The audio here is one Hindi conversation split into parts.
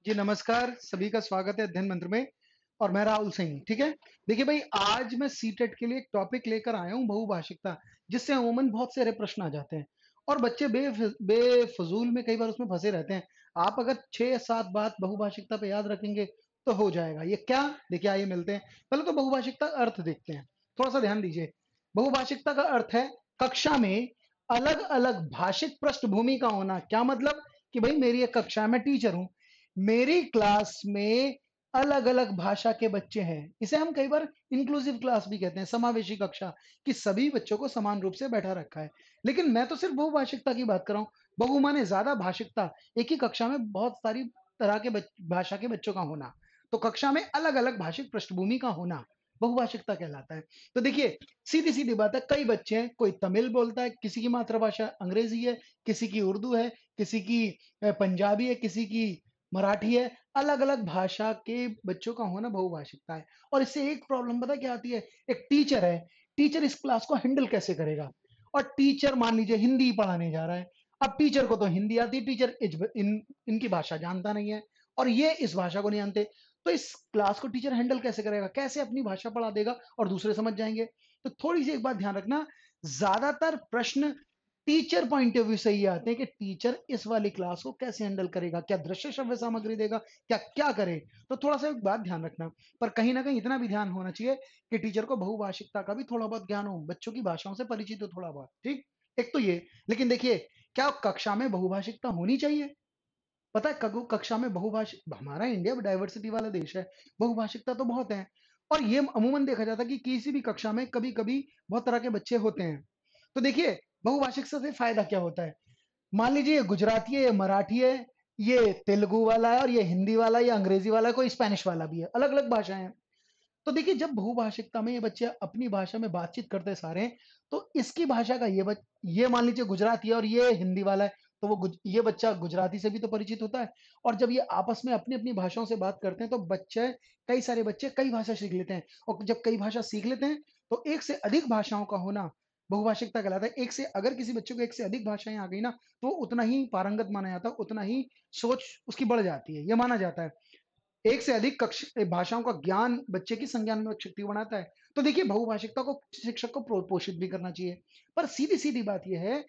जी नमस्कार, सभी का स्वागत है अध्ययन मंत्र में। और मैं राहुल सिंह। ठीक है। देखिए भाई, आज मैं सीटेट के लिए एक टॉपिक लेकर आया हूँ, बहुभाषिकता, जिससे अमूमन बहुत सारे प्रश्न आ जाते हैं और बच्चे बेफजूल में कई बार उसमें फंसे रहते हैं। आप अगर 6 या 7 बात बहुभाषिकता पे याद रखेंगे तो हो जाएगा। ये क्या? देखिए, आइए मिलते हैं। पहले तो बहुभाषिकता का अर्थ देखते हैं। थोड़ा सा ध्यान दीजिए। बहुभाषिकता का अर्थ है कक्षा में अलग अलग भाषिक पृष्ठभूमि का होना। क्या मतलब? कि भाई मेरी एक कक्षा है, मैं टीचर हूं, मेरी क्लास में अलग अलग भाषा के बच्चे हैं। इसे हम कई बार इंक्लूसिव क्लास भी कहते हैं, समावेशी कक्षा, कि सभी बच्चों को समान रूप से बैठा रखा है। लेकिन मैं तो सिर्फ बहुभाषिकता की बात कर रहा हूं। बहु माने ज्यादा भाषिकता, एक ही कक्षा में बहुत सारी तरह के भाषा के बच्चों का होना। तो कक्षा में अलग अलग भाषिक पृष्ठभूमि का होना बहुभाषिकता कहलाता है। तो देखिए, सीधी सीधी बात है, कई बच्चे हैं, कोई तमिल बोलता है, किसी की मातृभाषा अंग्रेजी है, किसी की उर्दू है, किसी की पंजाबी है, किसी की मराठी है। अलग अलग भाषा के बच्चों का होना बहुभाषिकता है। और इससे एक प्रॉब्लम पता क्या आती है? एक टीचर है, टीचर इस क्लास को हैंडल कैसे करेगा? और टीचर मान लीजिए हिंदी पढ़ाने जा रहा है। अब टीचर को तो हिंदी आती है, टीचर इनकी भाषा जानता नहीं है और ये इस भाषा को नहीं जानते। तो इस क्लास को टीचर हैंडल कैसे करेगा? कैसे अपनी भाषा पढ़ा देगा और दूसरे समझ जाएंगे? तो थोड़ी सी एक बात ध्यान रखना, ज्यादातर प्रश्न टीचर पॉइंट ऑफ व्यू से ही आते हैं कि टीचर इस वाली क्लास को कैसे हैंडल करेगा, क्या दृश्य श्रव्य सामग्री देगा, क्या क्या करे। तो थोड़ा सा एक बात ध्यान रखना। पर कहीं ना कहीं इतना भी ध्यान होना चाहिए कि टीचर को बहुभाषिकता का भी थोड़ा बहुत ज्ञान हो, बच्चों की भाषाओं से परिचित हो थोड़ा बहुत। ठीक। एक तो ये। लेकिन देखिए, क्या कक्षा में बहुभाषिकता होनी चाहिए? पता है, कक्षा में बहुभाषिक, हमारा इंडिया डाइवर्सिटी वाला देश है, बहुभाषिकता तो बहुत है। और ये अमूमन देखा जाता है कि किसी भी कक्षा में कभी कभी बहुत तरह के बच्चे होते हैं। तो देखिए, बहुभाषिकता से फायदा क्या होता है? मान लीजिए ये गुजराती है, ये मराठी है, ये तेलुगु वाला है, और ये हिंदी वाला है, ये अंग्रेजी वाला है, कोई स्पेनिश वाला भी है, अलग अलग भाषाएं हैं। तो देखिए, जब बहुभाषिकता में ये बच्चे अपनी भाषा में बातचीत करते सारे, तो इसकी भाषा का ये मान लीजिए गुजराती है और ये हिंदी वाला है, तो ये बच्चा गुजराती से भी तो परिचित होता है। और जब ये आपस में अपनी अपनी भाषाओं से बात करते हैं तो बच्चे, कई सारे बच्चे कई भाषा सीख लेते हैं। और जब कई भाषा सीख लेते हैं तो एक से अधिक भाषाओं का होना बहुभाषिकता कहलाता है। एक से अगर किसी बच्चे को एक से अधिक भाषाएं आ गई ना, तो वो उतना ही पारंगत माना जाता है, उतना ही सोच उसकी बढ़ जाती है, ये माना जाता है। एक से अधिक भाषाओं का ज्ञान बच्चे की संज्ञानात्मक शक्ति बढ़ाता है। तो देखिए, बहुभाषिकता को शिक्षक को पोषित भी करना चाहिए। पर सीधी सीधी बात यह है,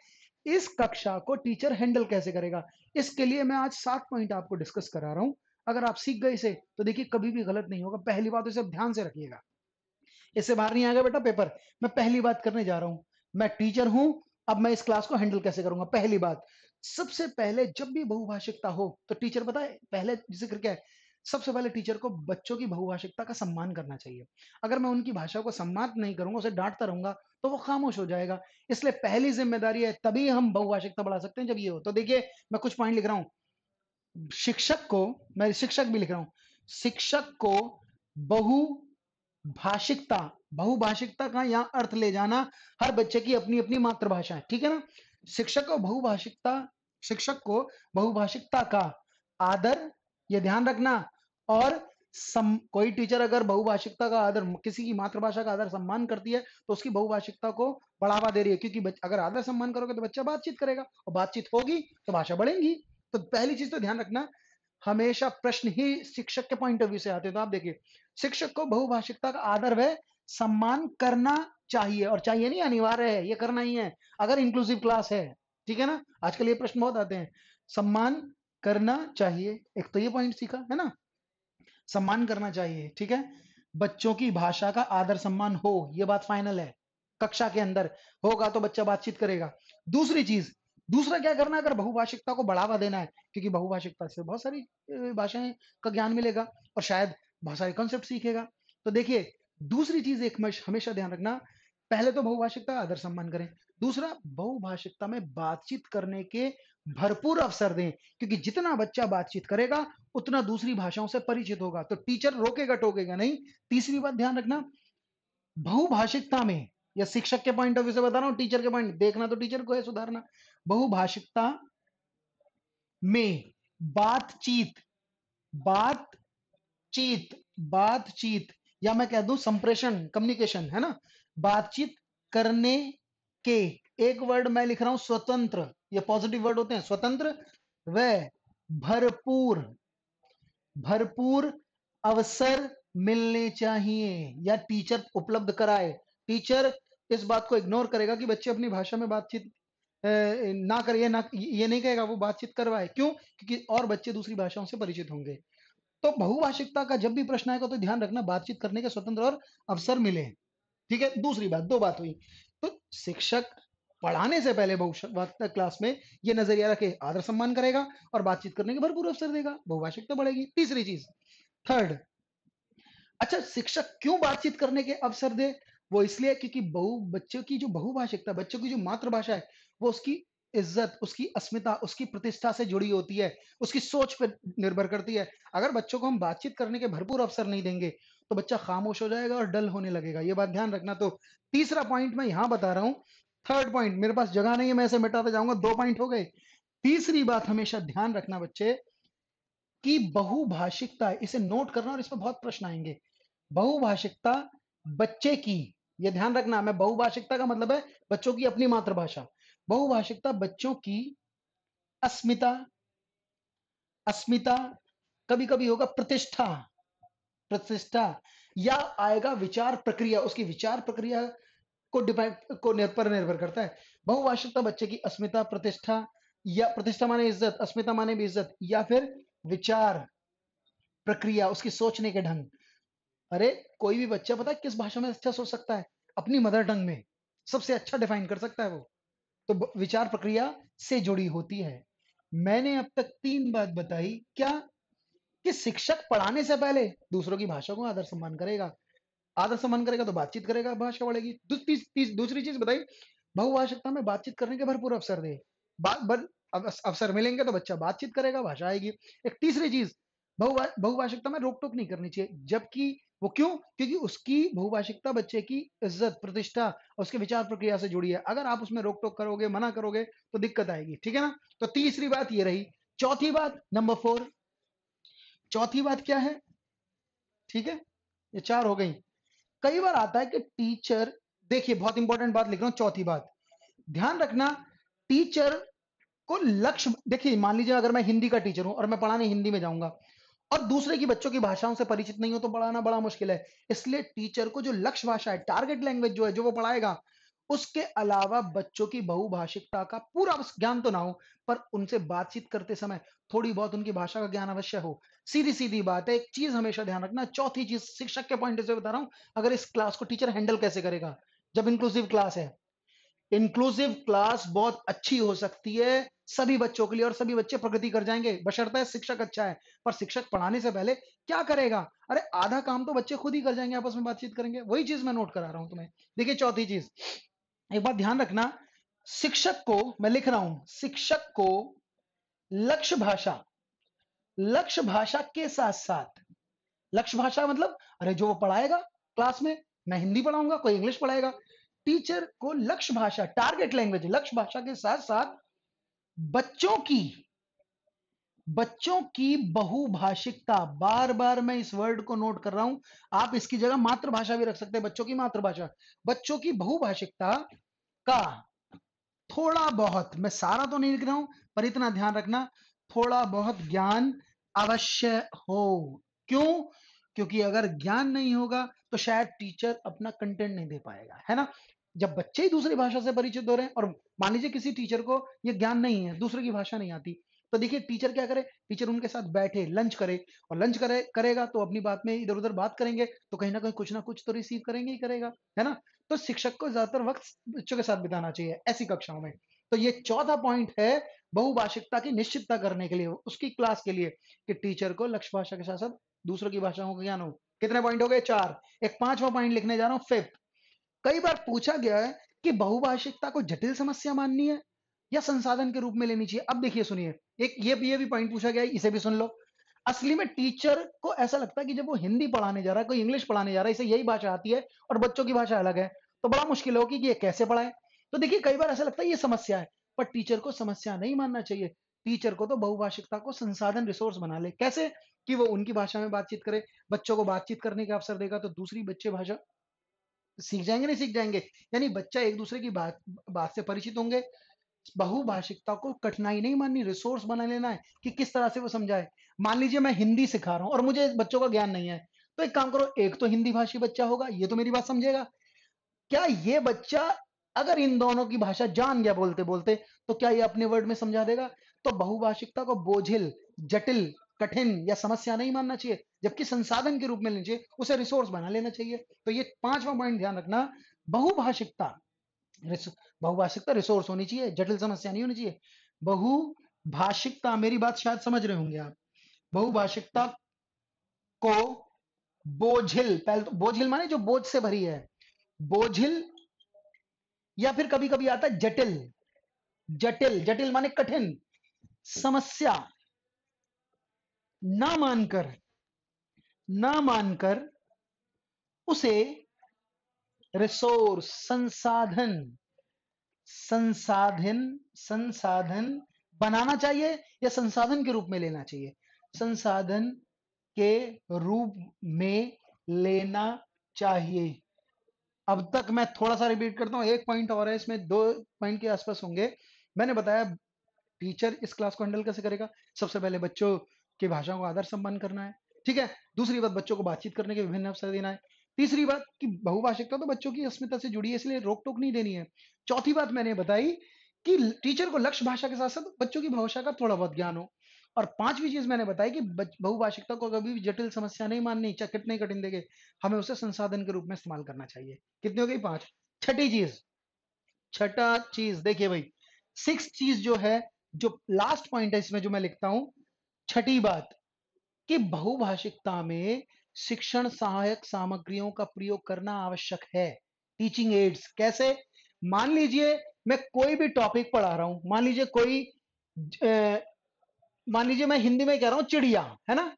इस कक्षा को टीचर हैंडल कैसे करेगा? इसके लिए मैं आज 7 पॉइंट आपको डिस्कस करा रहा हूं। अगर आप सीख गए इसे तो देखिए, कभी भी गलत नहीं होगा। पहली बात, इसे ध्यान से रखिएगा, इससे बाहर नहीं आएगा बेटा पेपर। मैं पहली बात करने जा रहा हूं, मैं टीचर हूं, अब मैं इस क्लास को हैंडल कैसे करूंगा। पहली बात, सबसे पहले जब भी बहुभाषिकता हो तो टीचर, पता है पहले जिक्र क्या है? सबसे पहले टीचर को बच्चों की बहुभाषिकता का सम्मान करना चाहिए। अगर मैं उनकी भाषा को सम्मान नहीं करूंगा, उसे डांटता रहूंगा, तो वो खामोश हो जाएगा। इसलिए पहली जिम्मेदारी है, तभी हम बहुभाषिकता बढ़ा सकते हैं जब ये हो। तो देखिए, मैं कुछ पॉइंट लिख रहा हूं। शिक्षक को, मैं शिक्षक भी लिख रहा हूं, शिक्षक को बहुभाषिकता, बहुभाषिकता का यहां अर्थ ले जाना, हर बच्चे की अपनी अपनी मातृभाषा है, ठीक है ना? शिक्षक को बहुभाषिकता, शिक्षक को बहुभाषिकता का आदर, ये ध्यान रखना। और कोई टीचर अगर बहुभाषिकता का आदर, किसी की मातृभाषा का आदर सम्मान करती है, तो उसकी बहुभाषिकता को बढ़ावा दे रही है। क्योंकि अगर आदर सम्मान करोगे तो बच्चा बातचीत करेगा, और बातचीत होगी तो भाषा बढ़ेगी। तो पहली चीज तो ध्यान रखना, हमेशा प्रश्न ही शिक्षक के पॉइंट ऑफ व्यू से आते हैं। तो आप देखिए, शिक्षक को बहुभाषिकता का आदर व सम्मान करना चाहिए। और चाहिए नहीं, अनिवार्य है, ये करना ही है अगर इंक्लूसिव क्लास है। ठीक है ना? आजकल ये प्रश्न बहुत आते हैं। सम्मान करना चाहिए, एक तो ये पॉइंट सीखा है ना, सम्मान करना चाहिए। ठीक है। बच्चों की भाषा का आदर सम्मान हो, ये बात फाइनल है। कक्षा के अंदर होगा तो बच्चा बातचीत करेगा। दूसरी चीज, दूसरा क्या करना है? अगर बहुभाषिकता को बढ़ावा देना है, क्योंकि बहुभाषिकता से बहुत सारी भाषाएं का ज्ञान मिलेगा और शायद बहुत सारे कॉन्सेप्ट सीखेगा। तो देखिए, दूसरी चीज एक हमेशा ध्यान रखना, पहले तो बहुभाषिकता का आदर सम्मान करें। दूसरा, बहुभाषिकता में बातचीत करने के भरपूर अवसर दें, क्योंकि जितना बच्चा बातचीत करेगा उतना दूसरी भाषाओं से परिचित होगा। तो टीचर रोकेगा टोकेगा नहीं। तीसरी बात ध्यान रखना, बहुभाषिकता में, या शिक्षक के पॉइंट ऑफ व्यू से बता रहा हूं, टीचर के पॉइंट देखना तो टीचर को है सुधारना। बहुभाषिकता में बातचीत, बातचीत, बातचीत, या मैं कह दूं संप्रेषण, कम्युनिकेशन, है ना? बातचीत करने के, एक वर्ड मैं लिख रहा हूं स्वतंत्र, ये पॉजिटिव वर्ड होते हैं, स्वतंत्र व भरपूर, भरपूर अवसर मिलने चाहिए या टीचर उपलब्ध कराए। टीचर इस बात को इग्नोर करेगा कि बच्चे अपनी भाषा में बातचीत ना करिए, ना ये नहीं कहेगा, वो बातचीत करवाए। क्यों? क्योंकि और बच्चे दूसरी भाषाओं से परिचित होंगे। तो बहुभाषिकता का जब भी प्रश्न आएगा तो ध्यान रखना बातचीत करने के स्वतंत्र और अवसर मिले। ठीक है, दूसरी बात, दो बात हुई। तो शिक्षक पढ़ाने से पहले बहुभाषिकता क्लास में ये नजरिया रखे, आदर सम्मान करेगा और बातचीत करने के भरपूर अवसर देगा, बहुभाषिकता बढ़ेगी। तीसरी चीज, थर्ड, अच्छा शिक्षक क्यों बातचीत करने के अवसर दे? वो इसलिए क्योंकि बच्चों की जो बहुभाषिकता, बच्चों की जो मातृभाषा है, वो उसकी इज्जत, उसकी अस्मिता, उसकी प्रतिष्ठा से जुड़ी होती है, उसकी सोच पर निर्भर करती है। अगर बच्चों को हम बातचीत करने के भरपूर अवसर नहीं देंगे, तो बच्चा खामोश हो जाएगा और डल होने लगेगा। ये बात ध्यान रखना। तो तीसरा पॉइंट मैं यहां बता रहा हूं। थर्ड पॉइंट, मेरे पास जगह नहीं है, मैं इसे मिटाता जाऊंगा, 2 पॉइंट हो गए। तीसरी बात हमेशा ध्यान रखना बच्चे, कि बहुभाषिकता, इसे नोट करना और इसमें बहुत प्रश्न आएंगे। बहुभाषिकता बच्चे की, ये ध्यान रखना, मैं बहुभाषिकता का मतलब है बच्चों की अपनी मातृभाषा। बहुभाषिकता बच्चों की अस्मिता, अस्मिता, कभी कभी होगा प्रतिष्ठा, प्रतिष्ठा, या आएगा विचार प्रक्रिया, उसकी विचार प्रक्रिया को डिपेंड को पर निर्भर करता है। बहुभाषिकता बच्चे की अस्मिता, प्रतिष्ठा, या प्रतिष्ठा माने इज्जत, अस्मिता माने भी इज्जत, या फिर विचार प्रक्रिया, उसकी सोचने के ढंग। अरे कोई भी बच्चा पता है किस भाषा में अच्छा सोच सकता है? अपनी मदर टंग में सबसे अच्छा डिफाइन कर सकता है वो। तो विचार प्रक्रिया से जुड़ी होती है। मैंने अब तक 3 बात बताई, क्या? कि शिक्षक पढ़ाने से पहले दूसरों की भाषा को आदर सम्मान करेगा, आदर सम्मान करेगा तो बातचीत करेगा, भाषा बढ़ेगी। दूसरी चीज बताई, बहुभाषिकता में बातचीत करने के भरपूर अवसर दे। अवसर मिलेंगे तो बच्चा बातचीत करेगा, भाषा आएगी। एक तीसरी चीज, बहुभाषिकता में रोक टोक नहीं करनी चाहिए, जबकि वो क्यों? क्योंकि उसकी बहुभाषिकता बच्चे की इज्जत, प्रतिष्ठा और उसके विचार प्रक्रिया से जुड़ी है। अगर आप उसमें रोक टोक करोगे, मना करोगे, तो दिक्कत आएगी। ठीक है ना? तो तीसरी बात ये रही। चौथी बात, नंबर 4, चौथी बात क्या है? ठीक है, ये 4 हो गई। कई बार आता है कि टीचर, देखिए बहुत इंपॉर्टेंट बात लिख रहा हूं, चौथी बात ध्यान रखना, टीचर को लक्ष्य, देखिए मान लीजिए अगर मैं हिंदी का टीचर हूं और मैं पढ़ाने हिंदी में जाऊंगा और दूसरे की बच्चों की भाषाओं से परिचित नहीं हो, तो पढ़ाना बड़ा मुश्किल है। इसलिए टीचर को जो लक्ष्य भाषा है, टारगेट लैंग्वेज जो है, जो वो पढ़ाएगा, उसके अलावा बच्चों की बहुभाषिकता का पूरा ज्ञान तो ना हो, पर उनसे बातचीत करते समय थोड़ी बहुत उनकी भाषा का ज्ञान अवश्य हो। सीधी सीधी बात है, एक चीज हमेशा ध्यान रखना। चौथी चीज शिक्षक के पॉइंट से बता रहा हूं, अगर इस क्लास को टीचर हैंडल कैसे करेगा जब इंक्लूसिव क्लास है। इंक्लूसिव क्लास बहुत अच्छी हो सकती है सभी बच्चों के लिए, और सभी बच्चे प्रगति कर जाएंगे बशर्ते शिक्षक अच्छा है। पर शिक्षक पढ़ाने से पहले क्या करेगा? अरे आधा काम तो बच्चे खुद ही कर जाएंगे, आपस में बातचीत करेंगे। वही चीज मैं नोट करा रहा हूं तुम्हें। देखिए चौथी चीज, एक बात ध्यान रखना, शिक्षक को, मैं लिख रहा हूं, शिक्षक को लक्ष्य भाषा, लक्ष्य भाषा के साथ साथ, लक्ष्य भाषा मतलब, अरे जो वो पढ़ाएगा क्लास में, मैं हिंदी पढ़ाऊंगा, कोई इंग्लिश पढ़ाएगा, टीचर को लक्ष्य भाषा, टारगेट लैंग्वेज, लक्ष्य भाषा के साथ साथ बच्चों की, बच्चों की बहुभाषिकता, बार बार मैं इस वर्ड को नोट कर रहा हूं, आप इसकी जगह मातृभाषा भी रख सकते हैं, बच्चों की मातृभाषा, बच्चों की बहुभाषिकता का थोड़ा बहुत, मैं सारा तो नहीं लिख रहा हूं, पर इतना ध्यान रखना, थोड़ा बहुत ज्ञान अवश्य हो। क्यों? क्योंकि अगर ज्ञान नहीं होगा तो शायद टीचर अपना कंटेंट नहीं दे पाएगा, है ना? जब बच्चे ही दूसरी भाषा से परिचित हो रहे हैं, और मान लीजिए किसी टीचर को ये ज्ञान नहीं है, दूसरे की भाषा नहीं आती, तो देखिए टीचर क्या करे, टीचर उनके साथ बैठे लंच करे, और लंच करेगा तो अपनी बात में इधर उधर बात करेंगे, तो कहीं ना कुछ तो रिसीव करेंगे ही करेगा, है ना? तो शिक्षक को ज्यादातर वक्त बच्चों के साथ बिताना चाहिए ऐसी कक्षाओं में। तो ये चौथा पॉइंट है बहुभाषिकता की निश्चितता करने के लिए, उसकी क्लास के लिए, कि टीचर को लक्ष्य भाषा के साथ साथ दूसरों की भाषाओं का ज्ञान हो। कितने पॉइंट हो गए? 4। एक पांचवा पॉइंट लिखने जा रहा हूं, फिफ्थ। कई बार पूछा गया है कि बहुभाषिकता को जटिल समस्या माननी है या संसाधन के रूप में लेनी चाहिए। अब देखिए सुनिए, एक ये भी पॉइंट पूछा गया है, इसे भी सुन लो। असली में टीचर को ऐसा लगता है कि जब वो हिंदी पढ़ाने जा रहा है, कोई इंग्लिश पढ़ाने जा रहा है, इसे यही भाषा आती है और बच्चों की भाषा अलग है, तो बड़ा मुश्किल होगी कि ये कैसे पढ़ाए। तो देखिए कई बार ऐसा लगता है ये समस्या है, पर टीचर को समस्या नहीं मानना चाहिए। टीचर को तो बहुभाषिकता को संसाधन, रिसोर्स बना ले। कैसे? कि वो उनकी भाषा में बातचीत करे, बच्चों को बातचीत करने का अवसर देगा तो दूसरी बच्चे भाषा सीख जाएंगे, नहीं सीख जाएंगे, यानी बच्चा एक दूसरे की बात बात से परिचित होंगे, बहुभाषिकता को कठिनाई नहीं माननी, रिसोर्स बना लेना है कि किस तरह से वो समझाए। मान लीजिए मैं हिंदी सिखा रहा हूं और मुझे बच्चों का ज्ञान नहीं है, तो एक काम करो, एक तो हिंदी भाषी बच्चा होगा, ये तो मेरी बात समझेगा। क्या ये बच्चा अगर इन दोनों की भाषा जान गया बोलते बोलते, तो क्या ये अपने वर्ड में समझा देगा? तो बहुभाषिकता को बोझिल, जटिल, कठिन या समस्या नहीं मानना चाहिए, जबकि संसाधन के रूप में लेना चाहिए, उसे रिसोर्स बना लेना चाहिए। तो ये पांचवा पॉइंट ध्यान रखना, बहुभाषिकता बहुभाषिकता रिसोर्स होनी चाहिए, जटिल समस्या नहीं होनी चाहिए। बहुभाषिकता, मेरी बात शायद समझ रहे होंगे आप, बहुभाषिकता को बोझिल, पहले तो बोझिल माने जो बोझ से भरी है, बोझिल, या फिर कभी कभी आता है जटिल, जटिल जटिल माने कठिन, समस्या ना मानकर, ना मानकर उसे रिसोर्स, संसाधन, संसाधन, संसाधन बनाना चाहिए या संसाधन के रूप में लेना चाहिए? संसाधन के रूप में लेना चाहिए। अब तक मैं थोड़ा सा रिपीट करता हूं, एक पॉइंट और है इसमें, दो पॉइंट के आसपास होंगे। मैंने बताया टीचर इस क्लास को हैंडल कैसे करेगा। सबसे पहले बच्चों की भाषा को आदर सम्मान करना है, ठीक है। दूसरी बात, बच्चों को बातचीत करने के विभिन्न अवसर देना है। तीसरी बात कि बहुभाषिकता तो बच्चों की अस्मिता से जुड़ी है, इसलिए रोक टोक नहीं देनी है। चौथी बात मैंने बताई कि टीचर को लक्ष्य भाषा के साथ साथ बच्चों की भाषा का थोड़ा बहुत ज्ञान हो। और पांचवी चीज मैंने बताई कि बहुभाषिकता को कभी भी जटिल समस्या नहीं माननी, चाहे कितने कठिन देखे, हमें उसे संसाधन के रूप में इस्तेमाल करना चाहिए। कितनी हो गई? पांच। छठी चीज, छठा चीज देखिए भाई, सिक्स चीज जो है, जो लास्ट पॉइंट है इसमें जो मैं लिखता हूं, छठी बात कि बहुभाषिकता में शिक्षण सहायक सामग्रियों का प्रयोग करना आवश्यक है। टीचिंग एड्स कैसे? मान लीजिए मैं कोई भी टॉपिक पढ़ा रहा हूं, मान लीजिए कोई मान लीजिए मैं हिंदी में कह रहा हूं चिड़िया, है ना,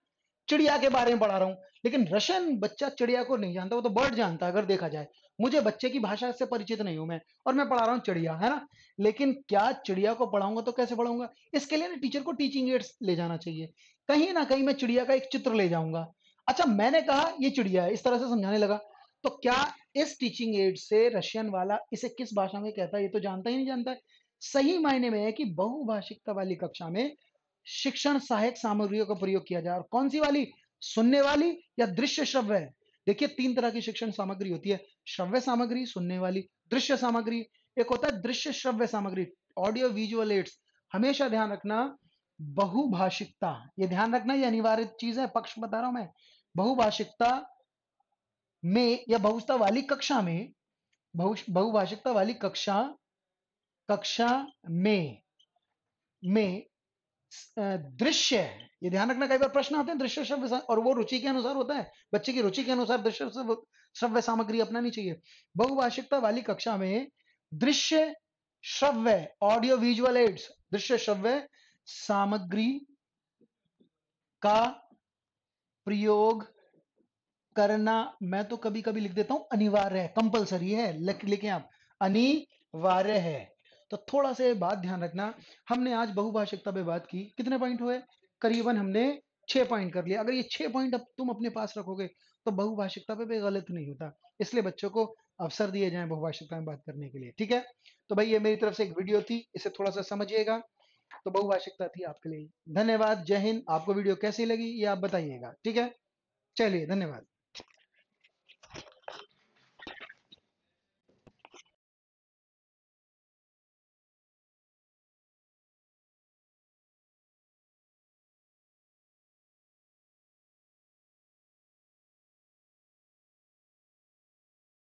चिड़िया के बारे में पढ़ा रहा हूं, लेकिन रशियन बच्चा चिड़िया को नहीं जानता, वो तो बर्ड जानता है अगर देखा जाए। मुझे बच्चे की भाषा से परिचित नहीं हूं मैं, और मैं पढ़ा रहा हूं चिड़िया, है ना, लेकिन क्या चिड़िया को पढ़ाऊंगा तो कैसे पढ़ाऊंगा? इसके लिए ना टीचर को टीचिंग एड्स ले जाना चाहिए। कहीं ना कहीं मैं चिड़िया का एक चित्र ले जाऊंगा। अच्छा, मैंने कहा ये चिड़िया है, इस तरह से समझाने लगा, तो क्या इस टीचिंग एड से रशियन वाला इसे किस भाषा में कहता है ये तो जानता ही नहीं जानता है। सही मायने में है कि बहुभाषिकता वाली कक्षा में शिक्षण सहायक सामग्रियों का प्रयोग किया जाए। और कौन सी वाली? सुनने वाली या दृश्य श्रव्य? देखिए तीन तरह की शिक्षण सामग्री होती है, श्रव्य सामग्री, सुनने वाली, दृश्य सामग्री। एक होता है दृश्य श्रव्य सामग्री, ऑडियो विजुअल एड्स। हमेशा ध्यान रखना, बहुभाषिकता, ये ध्यान रखना, ये अनिवार्य चीज है, पक्ष बता रहा हूं मैं। बहुभाषिकता में या बहुभाषिकता वाली कक्षा में, बहुभाषिकता वाली कक्षा कक्षा में दृश्य, ये ध्यान रखना, कई बार प्रश्न आते हैं दृश्य श्रव्य, और वो रुचि के अनुसार होता है, बच्चे की रुचि के अनुसार दृश्य श्रव्य सामग्री अपनानी चाहिए। बहुभाषिकता वाली कक्षा में दृश्य श्रव्य, ऑडियो विजुअल एड्स, दृश्य श्रव्य सामग्री का प्रयोग करना, मैं तो कभी कभी लिख देता हूं अनिवार्य है, कंपलसरी है, लिखें आप, अनिवार्य है। तो थोड़ा सा बात ध्यान रखना, हमने आज बहुभाषिकता पे बात की, कितने पॉइंट हुए? करीबन हमने 6 पॉइंट कर लिया। अगर ये 6 पॉइंट अब तुम अपने पास रखोगे तो बहुभाषिकता पे भी गलत नहीं होता। इसलिए बच्चों को अवसर दिए जाएं बहुभाषिकता में बात करने के लिए, ठीक है। तो भाई ये मेरी तरफ से एक वीडियो थी, इसे थोड़ा सा समझिएगा। तो बहुभाषिकता थी आपके लिए। धन्यवाद, जय हिंद। आपको वीडियो कैसी लगी ये आप बताइएगा, ठीक है। चलिए, धन्यवाद।